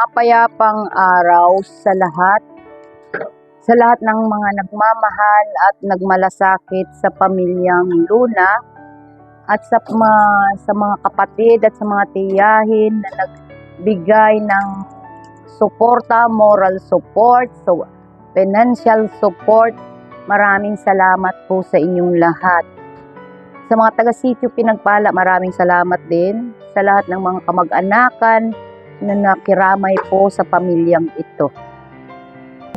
Mapayapang araw sa lahat ng mga nagmamahal at nagmalasakit sa pamilyang Luna at sa mga kapatid at sa mga tiyahin na nagbigay ng suporta, moral support, financial support. Maraming salamat po sa inyong lahat. Sa mga taga-sitio Pinagpala, maraming salamat din sa lahat ng mga kamag-anakan na nakiramay po sa pamilyang ito.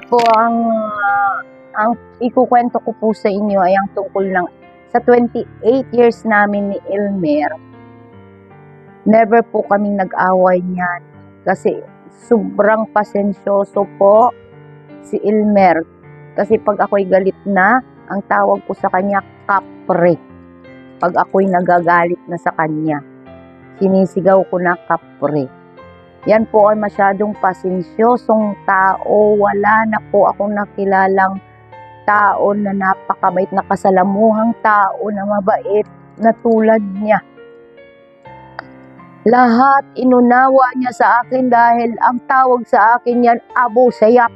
Po ang ikukwento ko po sa inyo ay ang tungkol ng sa 28 years namin ni Elmer. Never po kaming nag-away niyan kasi sobrang pasensyoso po si Elmer. Kasi pag ako'y galit na, ang tawag ko sa kanya kapre. Pag ako'y nagagalit na sa kanya, sinisigaw ko na kapre. Yan po ay masyadong pasensyosong tao. Wala na po akong nakilalang tao na napakabait, na kasalamuhang tao na mabait na tulad niya. Lahat inunawa niya sa akin dahil ang tawag sa akin yan, Abo Sayap.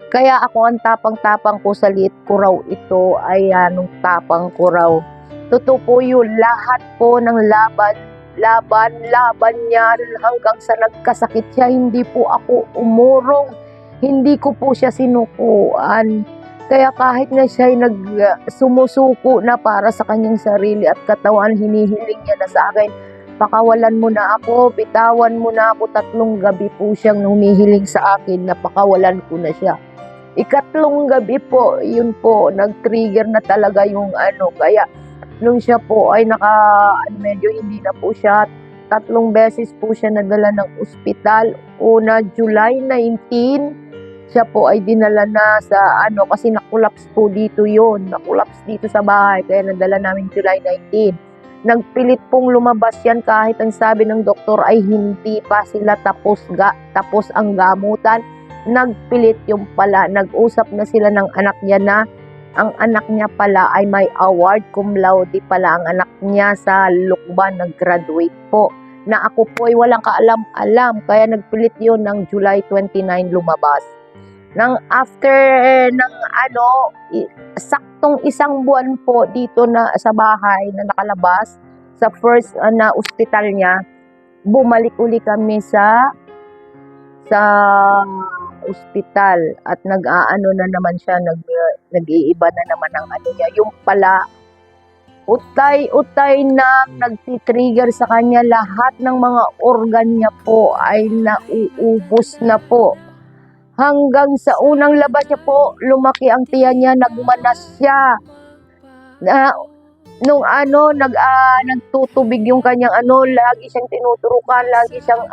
Kaya ako ang tapang-tapang ko sa liit ko raw ito ay anong tapang ko raw. Totoo po yun, lahat po ng laban niya hanggang sa nagkasakit siya. Hindi po ako umurong, hindi ko po siya sinukuan. Kaya kahit na siya ay sumusuko na para sa kanyang sarili at katawan, hinihiling niya na sa akin, pakawalan mo na ako, bitawan mo na ako. 3 gabi po siyang humihiling sa akin na pakawalan ko na siya. 3 gabi po, yun po, nag-trigger na talaga yung kaya nung siya po ay medyo hindi na po siya, 3 beses po siya nadala ng ospital. Una, July 19, siya po ay dinala na sa kasi nakulaps po dito yun. Nakulaps dito sa bahay, kaya nadala namin July 19. Nagpilit pong lumabas yan kahit ang sabi ng doktor ay hindi pa sila tapos ang gamutan. Nagpilit yung pala. Nag-usap na sila ng anak niya na ang anak niya pala ay may award cum laude pala ang anak niya sa Lukban, nag-graduate po. Na ako po ay walang kaalam-alam, kaya nagpilit yun ng July 29 lumabas. Nang after saktong 1 buwan po dito na sa bahay na nakalabas, sa first na ospital niya, bumalik uli kami sa ospital at nag-aano na naman siya, nag-iiba na naman ang niya. Yung pala, utay-utay na nagtitrigger sa kanya, lahat ng mga organ niya po ay nauubos na po. Hanggang sa unang labas niya po, lumaki ang tiyan niya, nagmanas siya. Nung nagtutubig yung kanyang lagi siyang tinuturukan, lagi siyang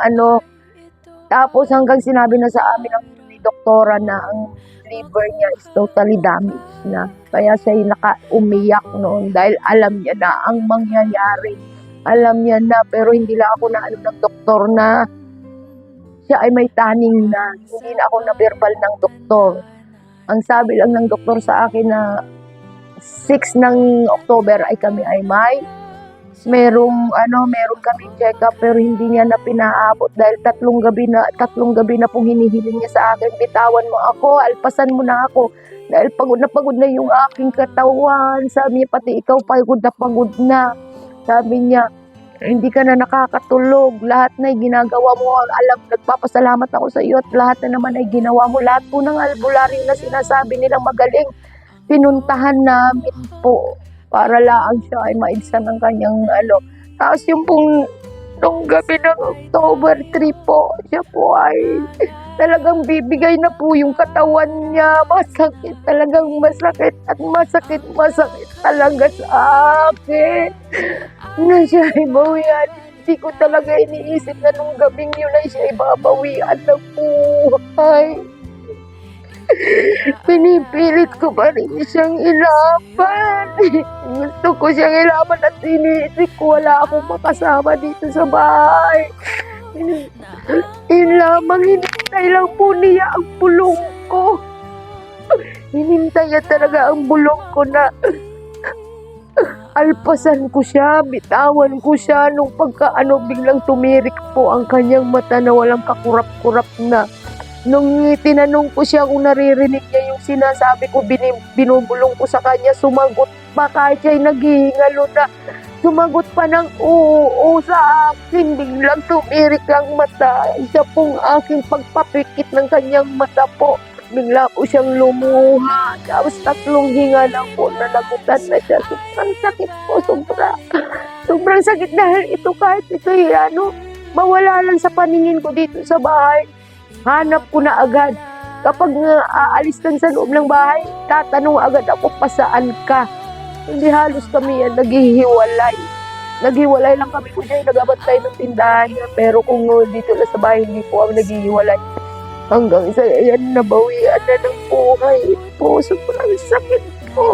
tapos hanggang sinabi na sa amin ng doktora na ang liver niya is totally damaged na. Kaya siya umiyak noon dahil alam niya na ang mangyayari. Alam niya na, pero hindi lang ako na ng doktor na siya ay may taning na. Hindi na ako na-verbal ng doktor. Ang sabi lang ng doktor sa akin na 6 ng October ay kami ay meron kami check-up, pero hindi niya na pinaabot dahil 3 gabi na pong hinihiling niya sa akin, bitawan mo ako, alpasan mo na ako dahil pagod na yung aking katawan. Sabi niya, pati ikaw pagod na. Sabi niya, hindi ka na nakakatulog, lahat na ginagawa mo, nagpapasalamat ako sa iyo at lahat na naman ay ginawa mo. Lahat po ng albularyo na sinasabi nilang magaling, pinuntahan namin po para lang siya ay maibsan ng kanyang Tapos yung pong nung gabi ng October 3 po, siya po ay talagang bibigay na po yung katawan niya. Masakit, talagang masakit at masakit talaga sa akin na siya ay bawian. Hindi ko talaga iniisip na nung gabing yun ay siya ay babawian ng buhay. Pinipilit ko pa rin siyang ilaban. Gusto ko siyang ilaban at iniisip ko wala akong makasama dito sa bahay. Yun lamang, hinintay lang po niya ang bulong ko. Hinintay niya talaga ang bulong ko na alpasan ko siya, bitawan ko siya. Nung biglang tumirik po ang kanyang mata na walang kakurap-kurap na. Nung tinanong ko siya kung naririnig niya yung sinasabi ko, binubulong ko sa kanya, sumagot pa kahit siya'y naghihingalo na. Sumagot pa ng oo sa akin, biglang tumirik ang mata. Isa pong aking pagpapikit ng kanyang mata po. Bigla po siyang lumuha. Tapos 3 hinga lang po na nagutan na siya. Sobrang sakit po, sobra. Sobrang sakit dahil ito kahit ito'y mawala lang sa paningin ko dito sa bahay. Hanap ko na agad. Kapag aalis kan sa loob ng bahay, tatanong agad ako pa saan ka. Hindi halos kami yan naghihiwalay. Naghiwalay lang kami kung siya nagabantay ng tindahan niya. Pero kung dito na sa bahay, hindi po kami naghihiwalay. Hanggang sa yan, nabawian na ng buhay po. Sobrang sakit po.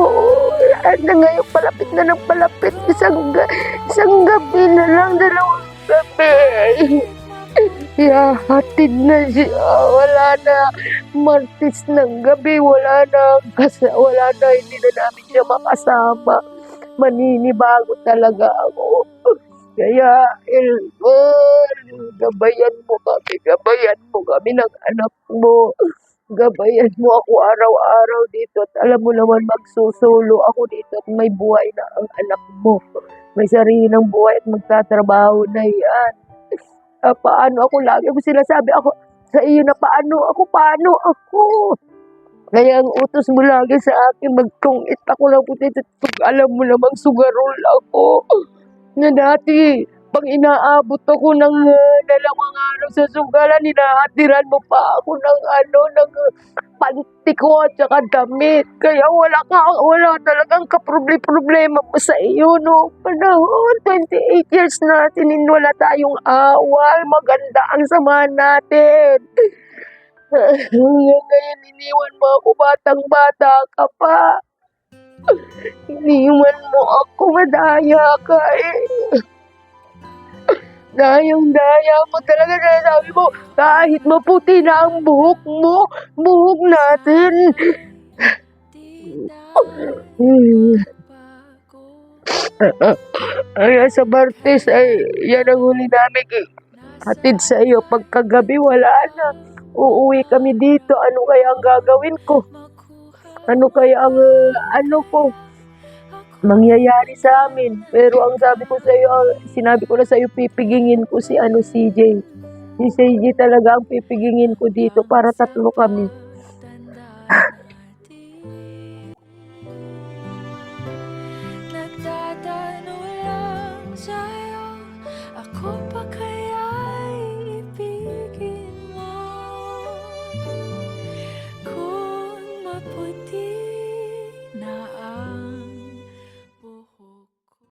Na ngayon, palapit na ng palapit. Isang gabi na lang, 2 gabi. Hatid na siya. Wala na. Martis ng gabi. Wala na. Hindi na namin siya makasama. Maninibago talaga ako. Kaya, gabayan mo kami ng anak mo. Gabayan mo ako araw-araw dito. At alam mo naman, magsusulo ako dito at may buhay na ang anak mo. May sarili ng buhay at magtatrabaho na yan. Paano ako? Lagi mo sinasabi ako sa iyo na paano ako. Kaya ang utos mo lagi sa akin, magtungit ako lang po dito. Alam mo namang sugarol ako. Na dati, pag inaabot ako ng 2 araw sa sugalan, hinahatiran mo pa ako ng panty ko at saka damit. Kaya wala talagang kaproblema mo sa iyo, no? Panahon, 28 years natin, wala tayong awal. Maganda ang samahan natin. Ngayon, iniwan mo ako, batang-bata ka pa. Iniwan mo ako, madaya ka eh. Dayang-daya mo talaga, sabi mo, kahit maputi na ang buhok mo, buhok natin. Ay, sa Martes, yan ang huli namin hatid sa iyo. Pagkagabi, wala na. Uuwi kami dito. Ano kaya ang gagawin ko? Ano kaya ang mangyayari sa amin? Pero ang sabi ko sa iyo, sinabi ko na sa iyo, pipigingin ko si CJ. Si CJ talaga ang pipigingin ko dito para 3 kami.